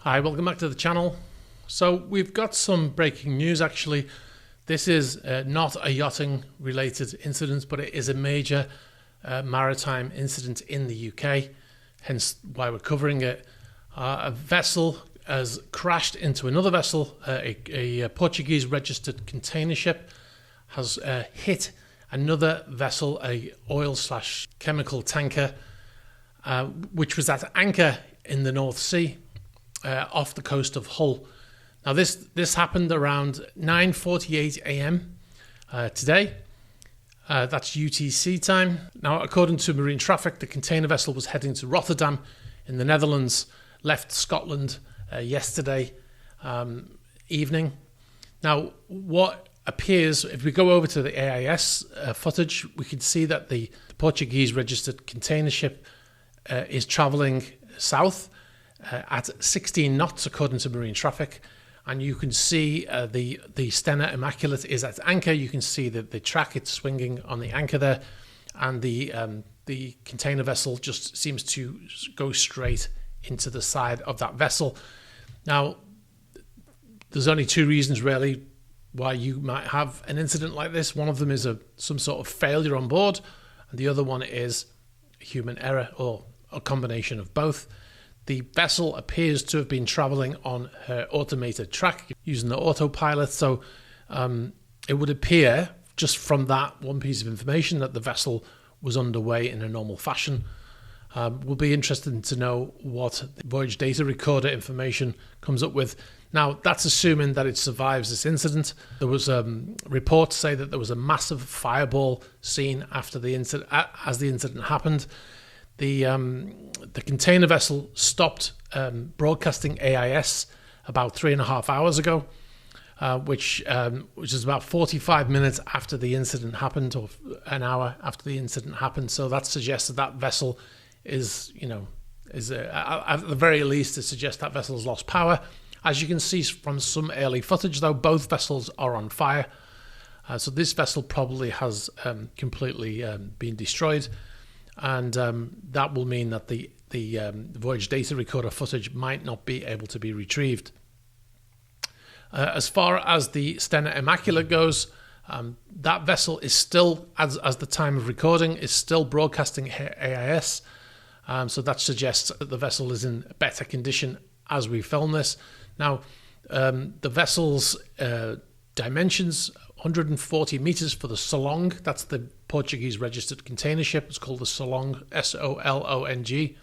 Hi, welcome back to the channel. So we've got some breaking news actually. This is not a yachting related incident, but it is a major maritime incident in the UK, hence why we're covering it. A vessel has crashed into another vessel. A Portuguese registered container ship has hit another vessel, a oil/chemical tanker, which was at anchor in the North Sea, off the coast of Hull. Now this happened around 9:48 a.m. Today. That's UTC time. Now, according to marine traffic, the container vessel was heading to Rotterdam in the Netherlands, left Scotland yesterday evening. Now, what appears, if we go over to the AIS footage, we can see that the Portuguese registered container ship is travelling south at 16 knots, according to marine traffic. And you can see the Stena Immaculate is at anchor. You can see that the track it's swinging on the anchor there, and the container vessel just seems to go straight into the side of that vessel. Now, there's only two reasons really why you might have an incident like this. One of them is some sort of failure on board, and the other one is human error, or a combination of both. The vessel appears to have been travelling on her automated track using the autopilot, so it would appear, just from that one piece of information, that the vessel was underway in a normal fashion. We'll be interested to know what the voyage data recorder information comes up with. Now, that's assuming that it survives this incident. There was reports say that there was a massive fireball seen after the incident, as the incident happened. The container vessel stopped broadcasting AIS about 3.5 hours ago, which is about 45 minutes after the incident happened, or an hour after the incident happened. So that suggests that vessel is at the very least, it suggests that vessel's lost power. As you can see from some early footage, though, both vessels are on fire. So this vessel probably has completely been destroyed. And that will mean that the voyage data recorder footage might not be able to be retrieved. As far as the Stena Immaculate goes, that vessel is still, as the time of recording, is still broadcasting AIS. So that suggests that the vessel is in better condition as we film this. Now, the vessel's dimensions: 140 meters for the Solong. That's the Portuguese registered container ship. It's called the Solong, Solong.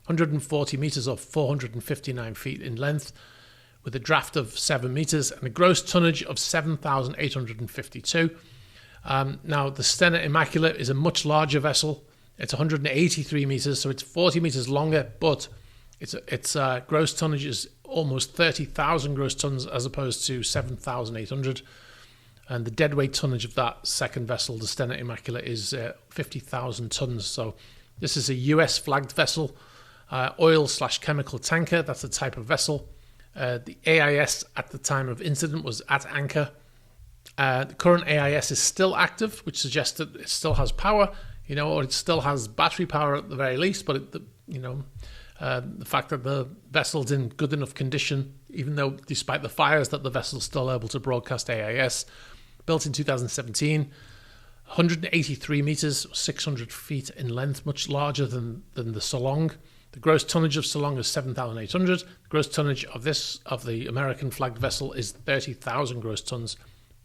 140 meters, or 459 feet in length, with a draft of 7 meters and a gross tonnage of 7,852. Now, the Stena Immaculate is a much larger vessel. It's 183 meters, so it's 40 meters longer, but its gross tonnage is almost 30,000 gross tons as opposed to 7,800. And the deadweight tonnage of that second vessel, the Stena Immaculate, is 50,000 tons. So this is a US flagged vessel, oil/chemical tanker. That's the type of vessel. The AIS at the time of incident was at anchor. The current AIS is still active, which suggests that it still has power, or it still has battery power at the very least. But the fact that the vessel's in good enough condition, even though despite the fires, that the vessel's still able to broadcast AIS. Built in 2017, 183 meters, 600 feet in length, much larger than the Solong. The gross tonnage of Solong is 7,800. The gross tonnage of the American flagged vessel is 30,000 gross tons,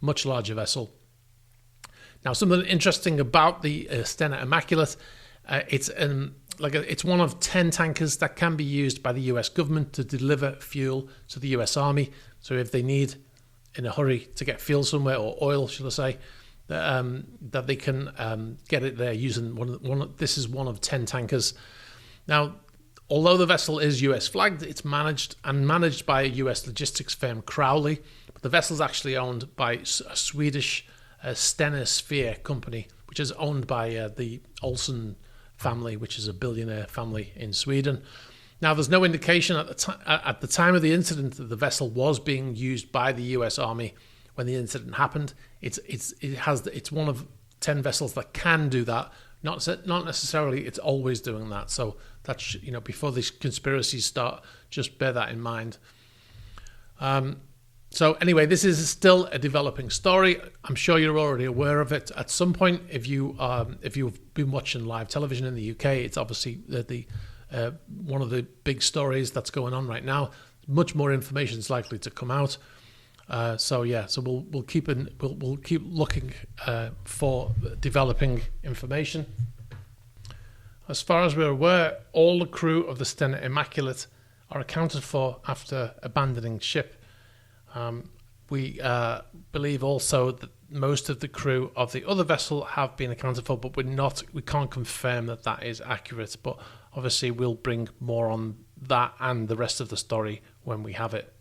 much larger vessel. Now, something interesting about the Stena Immaculate, it's one of 10 tankers that can be used by the US government to deliver fuel to the US Army. So if they need, in a hurry, to get fuel somewhere, or oil, should I say, that they can get it there using this is one of 10 tankers. Now, although the vessel is US flagged, it's managed by a US logistics firm, Crowley, but the vessel's actually owned by a Swedish Stena Sphere company, which is owned by the Olsen family, which is a billionaire family in Sweden. Now, there's no indication at the time of the incident that the vessel was being used by the US Army when the incident happened. It's one of 10 vessels that can do that Not necessarily it's always doing that. So that's, before these conspiracies start, just bear that in mind. So anyway, this is still a developing story. I'm sure you're already aware of it. At some point, if you've been watching live television in the UK, it's obviously the one of the big stories that's going on right now. Much more information is likely to come out. So we'll keep looking for developing information. As far as we're aware, all the crew of the Stena Immaculate are accounted for after abandoning ship. We believe also that most of the crew of the other vessel have been accounted for, but we can't confirm that is accurate. But obviously, we'll bring more on that and the rest of the story when we have it.